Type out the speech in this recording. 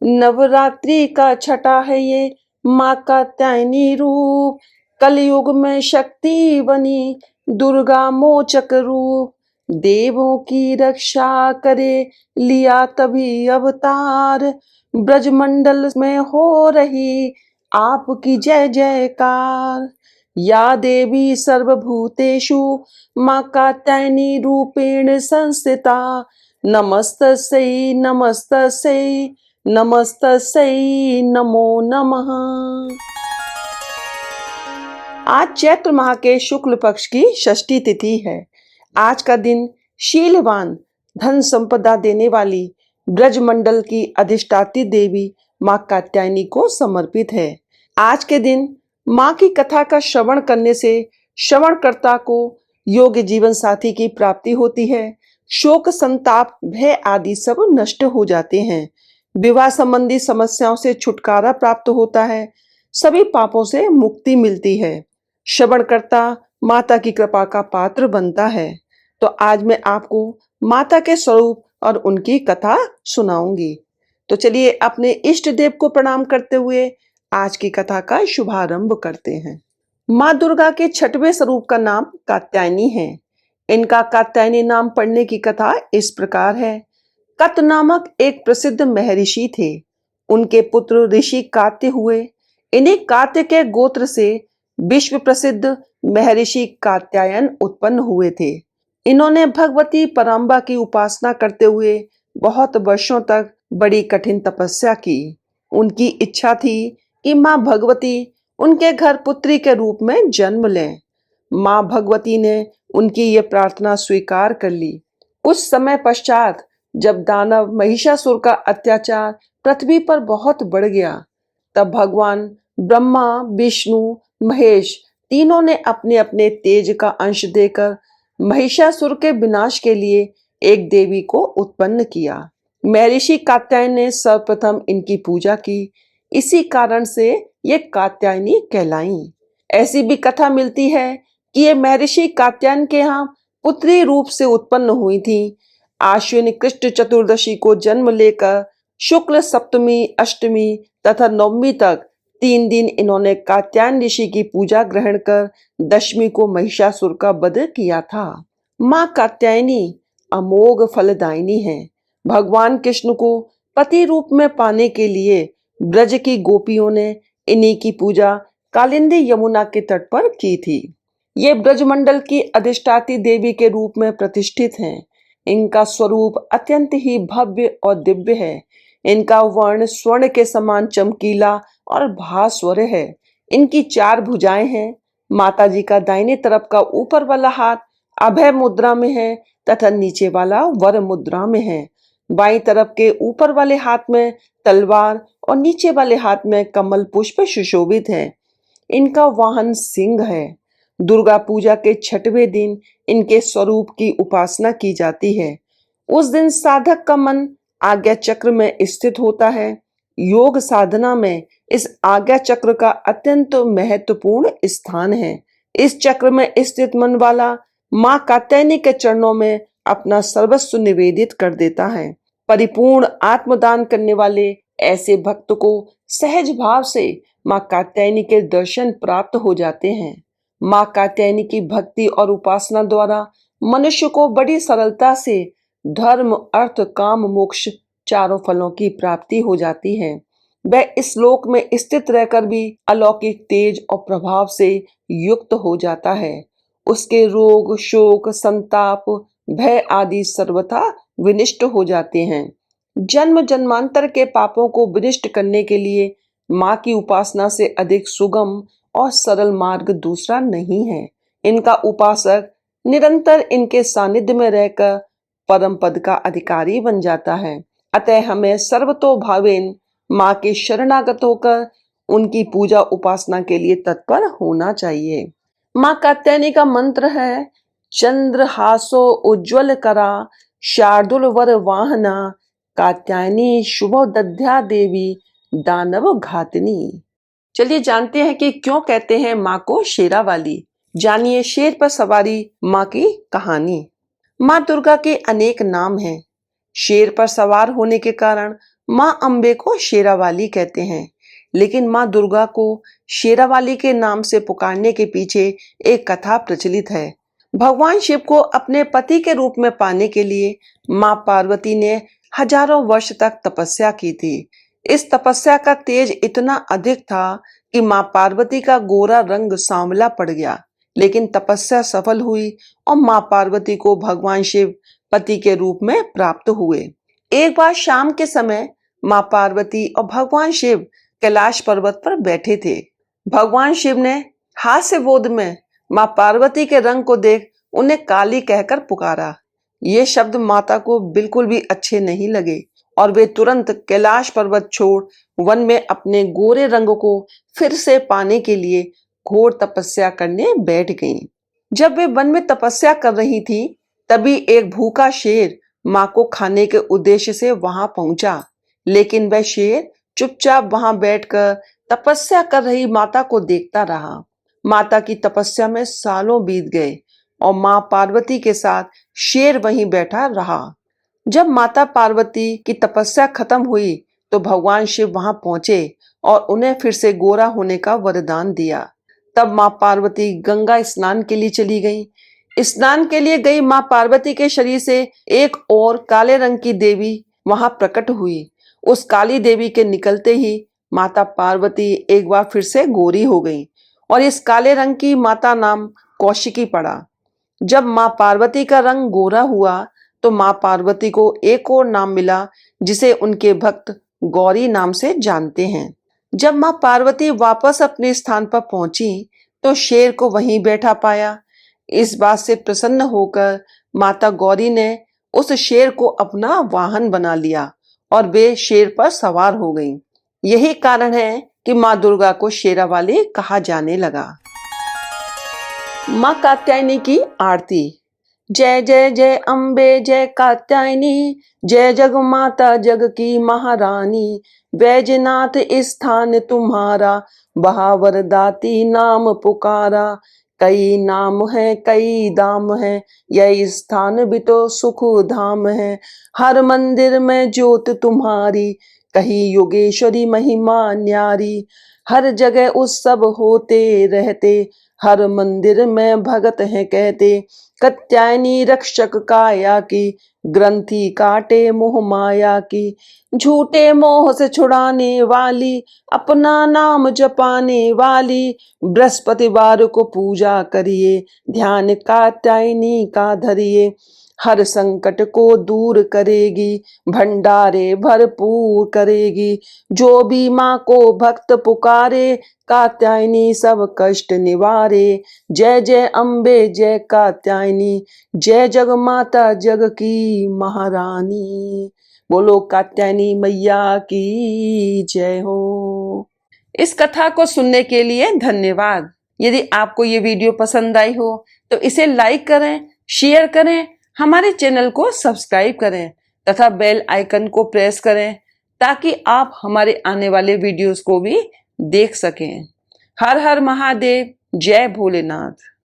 नवरात्रि का छठा है ये माँ कात्यायनी रूप। कलयुग में शक्ति बनी दुर्गा मोचक रूप। देवों की रक्षा करे लिया तभी अवतार। ब्रजमंडल में हो रही आपकी जय जयकार। या देवी सर्वभूतेषु माँ कात्यायनी रूपेण संस्थिता। नमस्तस्यै नमस्तस्यै नमस्तस्यै नमो नमः। आज चैत्र माह के शुक्ल पक्ष की षष्ठी तिथि है। आज का दिन शीलवान धन संपदा देने वाली ब्रजमंडल की अधिष्ठात्री देवी माँ कात्यायनी को समर्पित है। आज के दिन माँ की कथा का श्रवण करने से श्रवणकर्ता को योग्य जीवन साथी की प्राप्ति होती है। शोक संताप भय आदि सब नष्ट हो जाते हैं। विवाह संबंधी समस्याओं से छुटकारा प्राप्त होता है। सभी पापों से मुक्ति मिलती है। श्रवणकर्ता माता की कृपा का पात्र बनता है। तो आज मैं आपको माता के स्वरूप और उनकी कथा सुनाऊंगी। तो चलिए अपने इष्ट देव को प्रणाम करते हुए आज की कथा का शुभारंभ करते हैं। माँ दुर्गा के छठवें स्वरूप का नाम कात्यायनी है। इनका कात्यायनी नाम पढ़ने की कथा इस प्रकार है। कत नामक एक प्रसिद्ध महर्षि थे। उनके पुत्र ऋषि कात्य हुए। इन्हीं कात्य के गोत्र से विश्व प्रसिद्ध महर्षि कात्यायन उत्पन्न हुए थे। इन्होंने भगवती पराम्बा की उपासना करते हुए बहुत वर्षों तक बड़ी कठिन तपस्या की। उनकी इच्छा थी कि माँ भगवती उनके घर पुत्री के रूप में जन्म लें। माँ भगवती ने उनकी ये प्रार्थना स्वीकार कर ली। उस समय पश्चात जब दानव महिषासुर का अत्याचार पृथ्वी पर बहुत बढ़ गया, तब भगवान ब्रह्मा विष्णु महेश तीनों ने अपने अपने तेज का अंश देकर महिषासुर के विनाश के लिए एक देवी को उत्पन्न किया। महर्षि कात्यायन ने सर्वप्रथम इनकी पूजा की। इसी कारण से ये कात्यायनी कहलाई। ऐसी भी कथा मिलती है कि ये महर्षि कात्यायन के यहाँ पुत्री रूप से उत्पन्न हुई थी। आश्विन कृष्ण चतुर्दशी को जन्म लेकर शुक्ल सप्तमी अष्टमी तथा नवमी तक 3 दिन इन्होंने कात्यायन ऋषि की पूजा ग्रहण कर दशमी को महिषासुर का वध किया था। माँ कात्यायनी अमोघ फलदायिनी है। भगवान कृष्ण को पति रूप में पाने के लिए ब्रज की गोपियों ने इन्हीं की पूजा कालिंदी यमुना के तट पर की थी। ये ब्रजमंडल की अधिष्ठात्री देवी के रूप में प्रतिष्ठित हैं। इनका स्वरूप अत्यंत ही भव्य और दिव्य है। इनका वर्ण स्वर्ण के समान चमकीला और भास्वर है। इनकी 4 भुजाएं हैं। माता जी का दाहिने तरफ का ऊपर वाला हाथ अभय मुद्रा में है तथा नीचे वाला वर मुद्रा में है। बाईं तरफ के ऊपर वाले हाथ में तलवार और नीचे वाले हाथ में कमल पुष्प सुशोभित है। इनका वाहन सिंह है। दुर्गा पूजा के 6वें दिन इनके स्वरूप की उपासना की जाती है। उस दिन साधक का मन आज्ञा चक्र में स्थित होता है। योग साधना में इस आज्ञा चक्र का अत्यंत महत्वपूर्ण स्थान है। इस चक्र में स्थित मन वाला माँ कात्यायनी के चरणों में अपना सर्वस्व निवेदित कर देता है। परिपूर्ण आत्मदान करने वाले ऐसे भक्त को सहज भाव से माँ कात्यायनी के दर्शन प्राप्त हो जाते हैं। माँ कात्यायनी की भक्ति और उपासना द्वारा मनुष्य को बड़ी सरलता से धर्म अर्थ काम मोक्ष चारों फलों की प्राप्ति हो जाती है। वह इस लोक में स्थित रहकर भी अलौकिक तेज और प्रभाव से युक्त हो जाता है। उसके रोग शोक संताप भय आदि सर्वथा विनष्ट हो जाते हैं। जन्म जन्मांतर के पापों को विनष्ट करने के लिए माँ की उपासना से अधिक सुगम और सरल मार्ग दूसरा नहीं है। इनका उपासक निरंतर इनके सानिध्य में रहकर परम पद का अधिकारी बन जाता है। अतः हमें सर्वतोभावेन माँ के शरणागत होकर उनकी पूजा उपासना के लिए तत्पर होना चाहिए। माँ कात्यायनी का मंत्र है चंद्रहासो उज्ज्वल करा शार्दुल वर वाहना कात्यायनी शुभो दध्या देवी दानव घातनी। चलिए जानते हैं कि क्यों कहते हैं माँ को शेरा वाली। जानिए शेर पर सवारी माँ की कहानी। माँ दुर्गा के अनेक नाम हैं। शेर पर सवार होने के कारण माँ अम्बे को शेरावाली कहते हैं, लेकिन माँ दुर्गा को शेरावाली के नाम से पुकारने के पीछे एक कथा प्रचलित है। भगवान शिव को अपने पति के रूप में पाने के लिए माँ पार्वती ने हजारों वर्ष तक तपस्या की थी। इस तपस्या का तेज इतना अधिक था कि माँ पार्वती का गोरा रंग सांवला पड़ गया, लेकिन तपस्या सफल हुई और माँ पार्वती को भगवान शिव पति के रूप में प्राप्त हुए। एक बार शाम के समय माँ पार्वती और भगवान शिव कैलाश पर्वत पर बैठे थे। भगवान शिव ने हास्य बोध में माँ पार्वती के रंग को देख उन्हें काली कहकर पुकारा। ये शब्द माता को बिल्कुल भी अच्छे नहीं लगे और वे तुरंत कैलाश पर्वत छोड़ वन में अपने गोरे रंग को फिर से पाने के लिए घोर तपस्या करने बैठ गईं। जब वे वन में तपस्या कर रही थी, तभी एक भूखा शेर माँ को खाने के उद्देश्य से वहां पहुंचा, लेकिन वह शेर चुपचाप वहां बैठकर तपस्या कर रही माता को देखता रहा। माता की तपस्या में सालों बीत गए और माँ पार्वती के साथ शेर वहीं बैठा रहा। जब माता पार्वती की तपस्या खत्म हुई तो भगवान शिव वहां पहुंचे और उन्हें फिर से गोरा होने का वरदान दिया। तब माँ पार्वती गंगा स्नान के लिए चली गई। स्नान के लिए गई माँ पार्वती के शरीर से एक और काले रंग की देवी वहां प्रकट हुई। उस काली देवी के निकलते ही माता पार्वती एक बार फिर से गोरी हो गई और इस काले रंग की माता नाम कौशिकी पड़ा। जब माँ पार्वती का रंग गोरा हुआ तो माँ पार्वती को एक और नाम मिला, जिसे उनके भक्त गौरी नाम से जानते हैं। जब माँ पार्वती वापस अपने स्थान पर पहुंची तो शेर को वहीं बैठा पाया। इस बात से प्रसन्न होकर माता गौरी ने उस शेर को अपना वाहन बना लिया और वे शेर पर सवार हो गईं। यही कारण है कि माँ दुर्गा को शेरावाली कहा जाने लगा। माँ कात्यायनी की आरती। जय जय जय अम्बे जय कात्यायनी, जय जग माता जग की महारानी। बैजनाथ स्थान तुम्हारा, बहावर दाती नाम पुकारा। कई नाम है कई दाम है, यह स्थान भी तो सुख धाम है। हर मंदिर में ज्योत तुम्हारी, कहीं योगेश्वरी महिमा न्यारी। हर जगह उत्सव होते रहते, हर मंदिर में भगत हैं कहते। कात्यायनी रक्षक काया की, ग्रंथि काटे मोह माया की। झूठे मोह से छुड़ाने वाली, अपना नाम जपाने वाली। बृहस्पतिवार को पूजा करिए, ध्यान कात्यायनी का धरिए। हर संकट को दूर करेगी, भंडारे भरपूर करेगी। जो भी माँ को भक्त पुकारे, कात्यायनी सब कष्ट निवारे। जय जय अम्बे जय कात्यायनी, जय जग माता जग की महारानी। बोलो कात्यायनी मैया की जय हो। इस कथा को सुनने के लिए धन्यवाद। यदि आपको ये वीडियो पसंद आई हो तो इसे लाइक करें, शेयर करें, हमारे चैनल को सब्सक्राइब करें तथा बेल आइकन को प्रेस करें ताकि आप हमारे आने वाले वीडियोस को भी देख सकें। हर हर महादेव, जय भोलेनाथ।